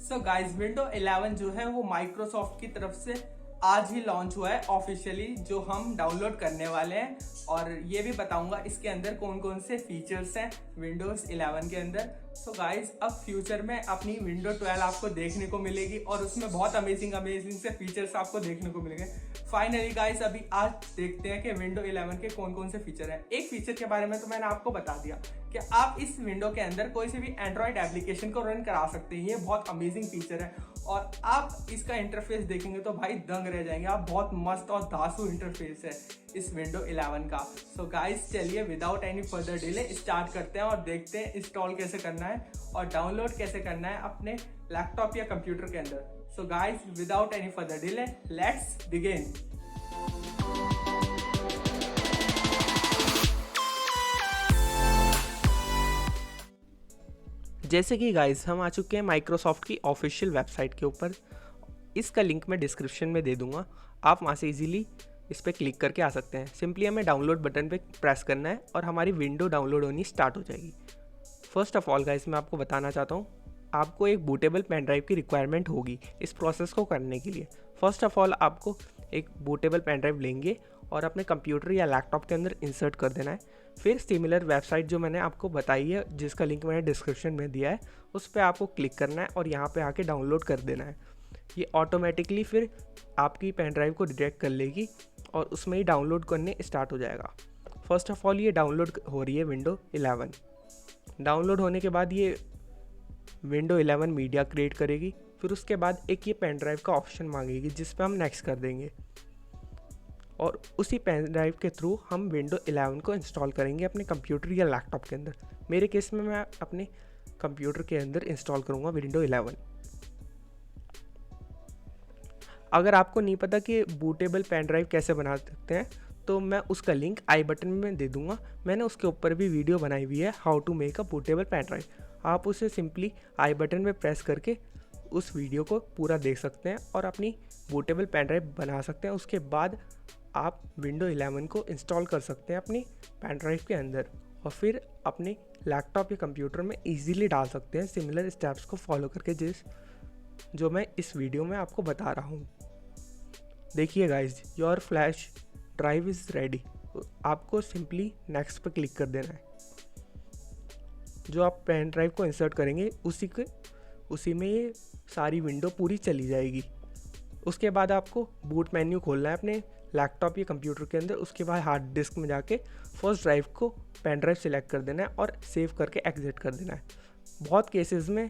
So guys window 11 जो है वो माइक्रोसॉफ्ट की तरफ से आज ही लॉन्च हुआ है ऑफिशियली, जो हम डाउनलोड करने वाले हैं। और ये भी बताऊंगा इसके अंदर कौन कौन से फीचर्स हैं विंडोज 11 के अंदर। सो गाइस अब फ्यूचर में अपनी विंडो 12 आपको देखने को मिलेगी और उसमें बहुत अमेजिंग अमेजिंग से फीचर्स आपको देखने को मिलेंगे। फाइनली गाइस अभी आज देखते हैं कि विंडो 11 के कौन कौन से फीचर हैं। एक फीचर के बारे में तो मैंने आपको बता दिया कि आप इस विंडो के अंदर कोई से भी एंड्रॉइड एप्लीकेशन को रन करा सकते हैं। ये बहुत अमेजिंग फीचर है और आप इसका इंटरफेस देखेंगे तो भाई दंग रह जाएंगे आप। बहुत मस्त और धांसू इंटरफेस है इस विंडो 11 का। सो गाइस चलिए without any further delay start करते हैं और देखते हैं इंस्टॉल कैसे करना है और डाउनलोड कैसे करना है अपने लैपटॉप या कंप्यूटर के अंदर। So guys without any further delay let's begin. जैसे कि गाइस हम आ चुके हैं माइक्रोसॉफ्ट की ऑफिशियल वेबसाइट के ऊपर। इसका लिंक मैं डिस्क्रिप्शन में दे दूंगा, आप वहाँ से इजीली इस पर क्लिक करके आ सकते हैं। सिंपली हमें डाउनलोड बटन पे प्रेस करना है और हमारी विंडो डाउनलोड होनी स्टार्ट हो जाएगी। फर्स्ट ऑफ ऑल गाइस मैं आपको बताना चाहता हूँ, आपको एक बूटेबल पेन ड्राइव की रिक्वायरमेंट होगी इस प्रोसेस को करने के लिए। फर्स्ट ऑफ ऑल आपको एक बूटेबल पेन ड्राइव लेंगे और अपने कंप्यूटर या लैपटॉप के अंदर इंसर्ट कर देना है। फिर सिमिलर वेबसाइट जो मैंने आपको बताई है, जिसका लिंक मैंने डिस्क्रिप्शन में दिया है, उस पर आपको क्लिक करना है और यहाँ पे आके डाउनलोड कर देना है। ये ऑटोमेटिकली फिर आपकी पेन ड्राइव को डिटेक्ट कर लेगी और उसमें ही डाउनलोड करने स्टार्ट हो जाएगा। फर्स्ट ऑफ ऑल ये डाउनलोड हो रही है विंडो 11। डाउनलोड होने के बाद ये विंडो 11 मीडिया क्रिएट करेगी। फिर उसके बाद एक ये पेन ड्राइव का ऑप्शन मांगेगी जिस पे हम नेक्स्ट कर देंगे और उसी पेन ड्राइव के थ्रू हम विंडो 11 को इंस्टॉल करेंगे अपने कंप्यूटर या लैपटॉप के अंदर। मेरे केस में मैं अपने कंप्यूटर के अंदर इंस्टॉल करूँगा विंडो 11। अगर आपको नहीं पता कि बूटेबल पेन ड्राइव कैसे बना सकते हैं तो मैं उसका लिंक आई बटन में दे दूंगा। मैंने उसके ऊपर भी वीडियो बनाई हुई है, how to make a bootable pen drive. आप उसे सिंपली आई बटन में प्रेस करके उस वीडियो को पूरा देख सकते हैं और अपनी बूटेबल पेन ड्राइव बना सकते हैं। उसके बाद आप विंडो 11 को इंस्टॉल कर सकते हैं अपनी पेन ड्राइव के अंदर और फिर अपने लैपटॉप या कंप्यूटर में ईजीली डाल सकते हैं सिमिलर स्टेप्स को फॉलो करके जो मैं इस वीडियो में आपको बता रहा हूँ। देखिए guys, your flash drive is ready. आपको सिंपली नेक्स्ट पर क्लिक कर देना है। जो आप पेन ड्राइव को इंसर्ट करेंगे उसी में ये सारी विंडो पूरी चली जाएगी। उसके बाद आपको बूट मेन्यू खोलना है अपने लैपटॉप या कंप्यूटर के अंदर। उसके बाद हार्ड डिस्क में जाके फर्स्ट ड्राइव को पेन ड्राइव सिलेक्ट कर देना है और सेव करके एग्जिट कर देना है। बहुत केसेस में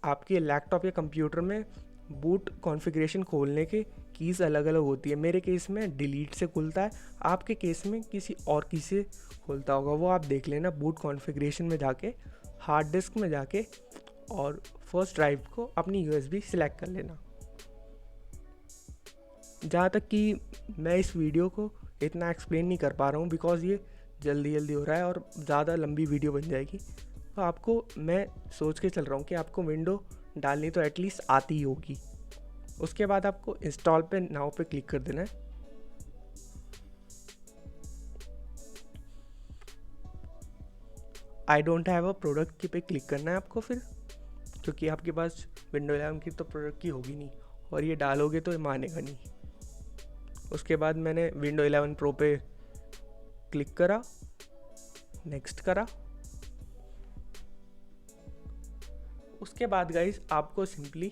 आपके लैपटॉप या कंप्यूटर में बूट कॉन्फ़िगरेशन खोलने के कीज़ अलग अलग होती है। मेरे केस में डिलीट से खुलता है, आपके केस में किसी और की से खुलता होगा, वो आप देख लेना। बूट कॉन्फ़िगरेशन में जाके हार्ड डिस्क में जाके और फर्स्ट ड्राइव को अपनी यूएसबी सिलेक्ट कर लेना। जहाँ तक कि मैं इस वीडियो को इतना एक्सप्लेन नहीं कर पा रहा हूँ बिकॉज़ ये जल्दी हो रहा है और ज़्यादा लंबी वीडियो बन जाएगी। तो आपको मैं सोच के चल रहा हूँ कि आपको विंडो डालनी तो एटलीस्ट आती ही होगी। उसके बाद आपको इंस्टॉल पे नाउ पे क्लिक कर देना है। I don't have a product की पे क्लिक करना है आपको फिर, क्योंकि आपके पास विंडो 11 की तो प्रोडक्ट की होगी नहीं और ये डालोगे तो ये मानेगा नहीं। उसके बाद मैंने विंडो 11 प्रो पे क्लिक करा, नेक्स्ट करा। उसके बाद गाइस आपको सिंपली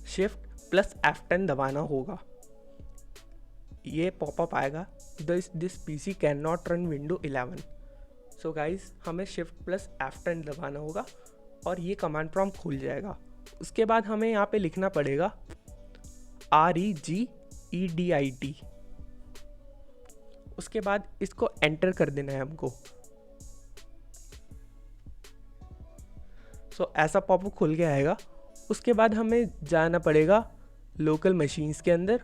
Shift+F10 दबाना होगा। ये पॉपअप आएगा, this PC can not run window 11। So guys हमें Shift+F10 दबाना होगा और ये कमांड प्रॉम्प्ट खुल जाएगा। उसके बाद हमें यहाँ पे लिखना पड़ेगा REGEDIT। उसके बाद इसको एंटर कर देना है हमको। सो ऐसा पॉपअप खुल के आएगा। उसके बाद हमें जाना पड़ेगा लोकल मशीन्स के अंदर।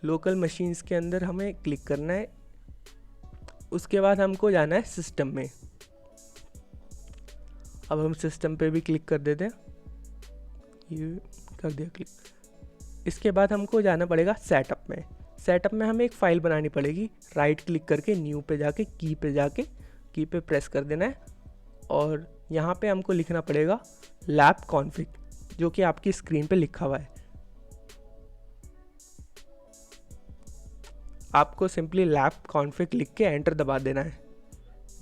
लोकल मशीन्स के अंदर हमें क्लिक करना है। उसके बाद हमको जाना है सिस्टम में। अब हम सिस्टम पे भी क्लिक कर देते हैं, ये कर दिया क्लिक। इसके बाद हमको जाना पड़ेगा सेटअप में। सेटअप में हमें एक फ़ाइल बनानी पड़ेगी। राइट क्लिक करके न्यू पे जाके की पे प्रेस कर देना है और यहाँ पे हमको लिखना पड़ेगा लैब कॉन्फ़िग। जो कि आपकी स्क्रीन पे लिखा हुआ है। आपको सिंपली लैब कॉन्फ़िग लिख के एंटर दबा देना है।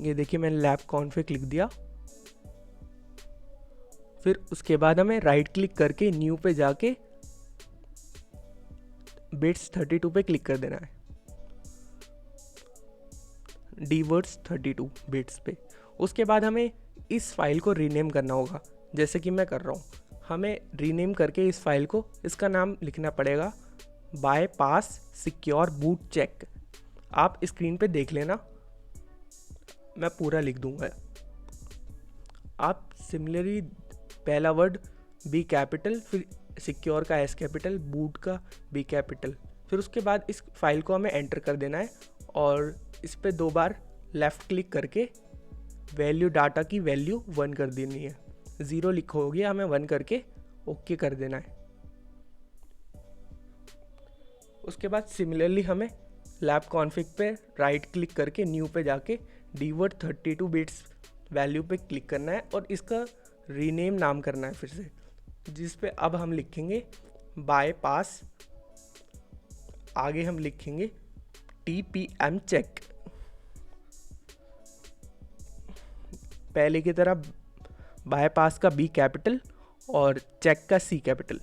ये देखिए मैंने लैब कॉन्फ़िग लिख दिया। फिर उसके बाद हमें राइट क्लिक करके न्यू पे जाके बिट्स 32 पे क्लिक कर देना है, dwords 32 बिट्स पे। उसके बाद हमें इस फाइल को रीनेम करना होगा, जैसे कि मैं कर रहा हूँ। हमें रीनेम करके इस फाइल को, इसका नाम लिखना पड़ेगा बायपास सिक्योर बूट चेक। आप स्क्रीन पे देख लेना, मैं पूरा लिख दूंगा। आप सिमिलरली पहला वर्ड बी कैपिटल, फिर सिक्योर का एस कैपिटल, बूट का बी कैपिटल, फिर उसके बाद इस फाइल को हमें एंटर कर देना है और इस पे 2 बार लेफ़्ट क्लिक करके वैल्यू डाटा की वैल्यू 1 कर देनी है। 0 लिखोगे हमें 1 करके ओके कर देना है। उसके बाद सिमिलरली हमें लैब कॉन्फ़िग पे राइट क्लिक करके न्यू पे जाके dword 32 बिट्स वैल्यू पे क्लिक करना है और इसका रीनेम नाम करना है फिर से, जिस पे अब हम लिखेंगे बायपास, आगे हम लिखेंगे TPM चेक। पहले की तरह बायपास का बी कैपिटल और चेक का सी कैपिटल,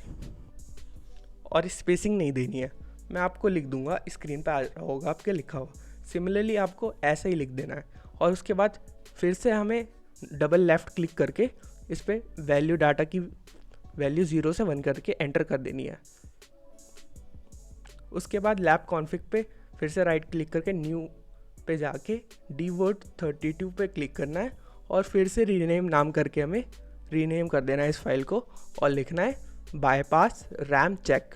और स्पेसिंग नहीं देनी है। मैं आपको लिख दूंगा, स्क्रीन पे आ रहा होगा आपके लिखा हुआ। सिमिलरली आपको ऐसे ही लिख देना है और उसके बाद फिर से हमें डबल लेफ़्ट क्लिक करके इस पर वैल्यू डाटा की वैल्यू 0 से 1 करके एंटर कर देनी है। उसके बाद लैब कॉन्फ़िग पे फिर से राइट क्लिक करके न्यू पे जाके dword 32 पे क्लिक करना है और फिर से रीनेम नाम करके हमें रीनेम कर देना है इस फाइल को और लिखना है बायपास रैम चेक।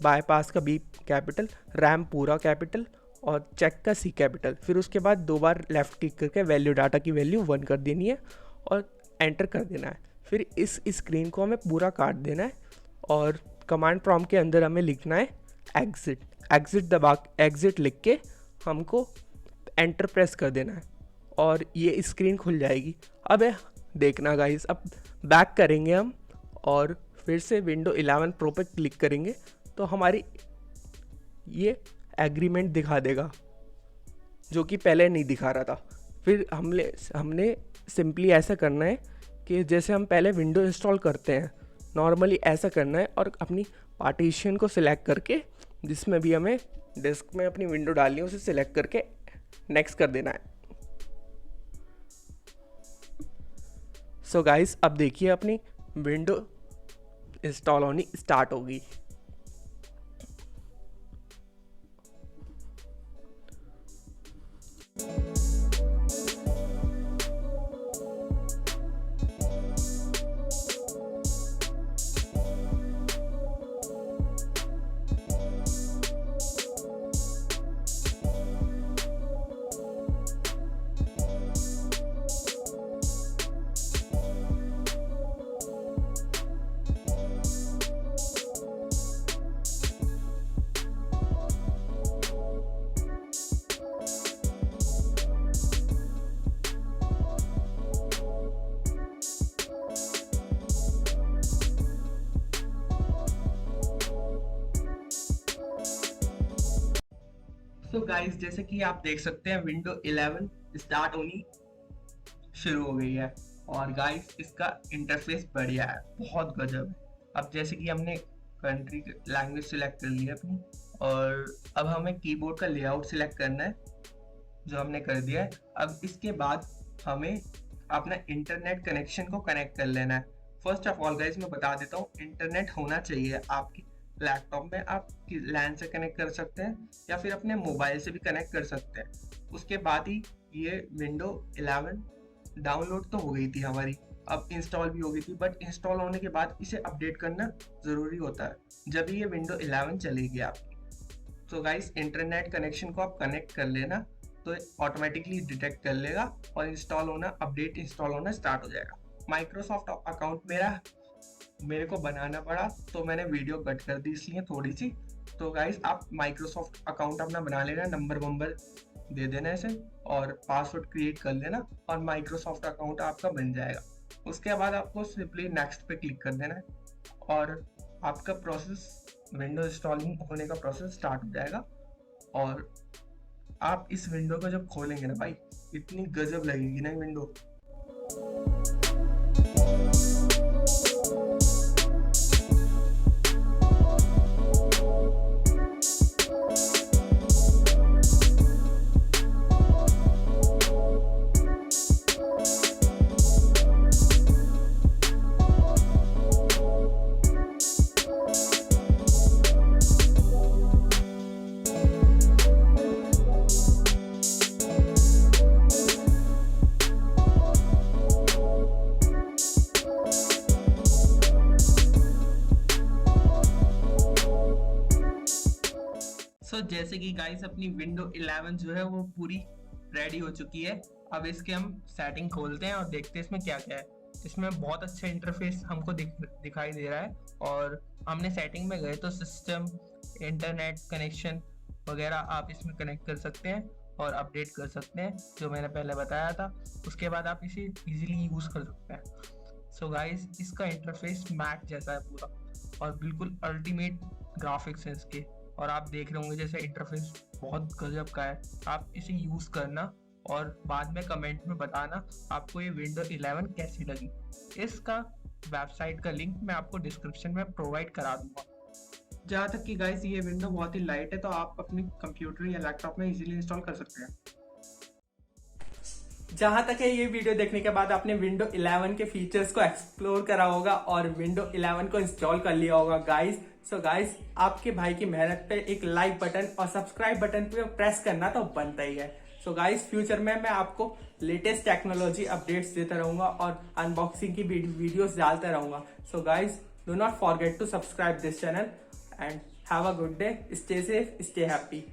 बायपास का बी कैपिटल, रैम पूरा कैपिटल और चेक का सी कैपिटल। फिर उसके बाद 2 बार लेफ़्ट क्लिक करके वैल्यू डाटा की वैल्यू 1 कर देनी है और एंटर कर देना है। फिर इस स्क्रीन को हमें पूरा काट देना है और कमांड प्रॉम्प्ट के अंदर हमें लिखना है एग्जिट। एग्जिट दबा एग्जिट लिख के हमको एंटर प्रेस कर देना है और ये स्क्रीन खुल जाएगी। अब देखना गाइस, अब बैक करेंगे हम और फिर से विंडो 11 प्रो पे क्लिक करेंगे तो हमारी ये एग्रीमेंट दिखा देगा, जो कि पहले नहीं दिखा रहा था। फिर हमने सिंपली ऐसा करना है कि जैसे हम पहले विंडो इंस्टॉल करते हैं नॉर्मली ऐसा करना है और अपनी पार्टीशन को सिलेक्ट करके, जिसमें भी हमें डिस्क में अपनी विंडो डालनी है उसे सिलेक्ट करके नेक्स्ट कर देना है। सो गाइस, अब देखिए अपनी विंडो इंस्टॉल होनी स्टार्ट होगी। तो गाइस, जैसे कि आप देख सकते हैं विंडो 11 स्टार्ट होनी शुरू हो गई है और गाइस इसका इंटरफेस बढ़िया है, बहुत गजब है। अब जैसे कि हमने कंट्री लैंग्वेज सिलेक्ट कर ली है अपनी और अब हमें कीबोर्ड का लेआउट सिलेक्ट करना है, जो हमने कर दिया है। अब इसके बाद हमें अपना इंटरनेट कनेक्शन को कनेक्ट कर लेना है। फर्स्ट ऑफ ऑल गाइस मैं बता देता हूँ, इंटरनेट होना चाहिए आपकी लैपटॉप में। आप लैन से कनेक्ट कर सकते हैं या फिर अपने मोबाइल से भी कनेक्ट कर सकते हैं। उसके बाद ही ये विंडो 11 डाउनलोड तो हो गई थी हमारी, अब इंस्टॉल भी हो गई थी, बट इंस्टॉल होने के बाद इसे अपडेट करना ज़रूरी होता है जब ये विंडो 11 चलेगी आपकी। तो गाइस इंटरनेट कनेक्शन को आप कनेक्ट कर लेना तो ऑटोमेटिकली डिटेक्ट कर लेगा और इंस्टॉल होना, अपडेट इंस्टॉल होना स्टार्ट हो जाएगा। माइक्रोसॉफ्ट अकाउंट मेरे को बनाना पड़ा तो मैंने वीडियो कट कर दी इसलिए थोड़ी सी। तो गाइस आप माइक्रोसॉफ्ट अकाउंट अपना बना लेना, नंबर दे देना इसे और पासवर्ड क्रिएट कर लेना और माइक्रोसॉफ्ट अकाउंट आपका बन जाएगा। उसके बाद आपको सिंपली नेक्स्ट पे क्लिक कर देना है और आपका प्रोसेस विंडो इंस्टॉलिंग होने का प्रोसेस स्टार्ट हो जाएगा। और आप इस विंडो को जब खोलेंगे ना भाई, इतनी गजब लगेगी ना विंडो। जैसे कि गाइस अपनी विंडो 11 जो है वो पूरी रेडी हो चुकी है। अब इसके हम सेटिंग खोलते हैं और देखते हैं इसमें क्या क्या है। इसमें बहुत अच्छा इंटरफेस हमको दिखाई दे रहा है। और हमने सेटिंग में गए तो सिस्टम, इंटरनेट कनेक्शन वगैरह आप इसमें कनेक्ट कर सकते हैं और अपडेट कर सकते हैं, जो मैंने पहले बताया था। उसके बाद आप इसे इजीली यूज़ कर सकते हैं। सो गाइस, इसका इंटरफेस मैट जैसा है पूरा और बिल्कुल अल्टीमेट ग्राफिक्स है इसके। और आप देख रहे होंगे जैसे इंटरफेस बहुत गजब का है। आप इसे यूज़ करना और बाद में कमेंट में बताना आपको ये विंडो 11 कैसी लगी। इसका वेबसाइट का लिंक मैं आपको डिस्क्रिप्शन में प्रोवाइड करा दूंगा। जहाँ तक कि गाइस ये विंडो बहुत ही लाइट है, तो आप अपने कंप्यूटर या लैपटॉप में इजीली इंस्टॉल कर सकते हैं। जहां तक है ये वीडियो देखने के बाद आपने विंडो 11 के फीचर्स को एक्सप्लोर करा होगा और विंडो 11 को इंस्टॉल कर लिया होगा गाइस। सो गाइस, आपके भाई की मेहनत पे एक लाइक बटन और सब्सक्राइब बटन पे प्रेस करना तो बनता ही है। सो गाइस, फ्यूचर में मैं आपको लेटेस्ट टेक्नोलॉजी अपडेट्स देता रहूंगा और अनबॉक्सिंग की वीडियोस डालता रहूंगा। So guys, do not forget to subscribe this channel and have a good day, stay safe, stay happy.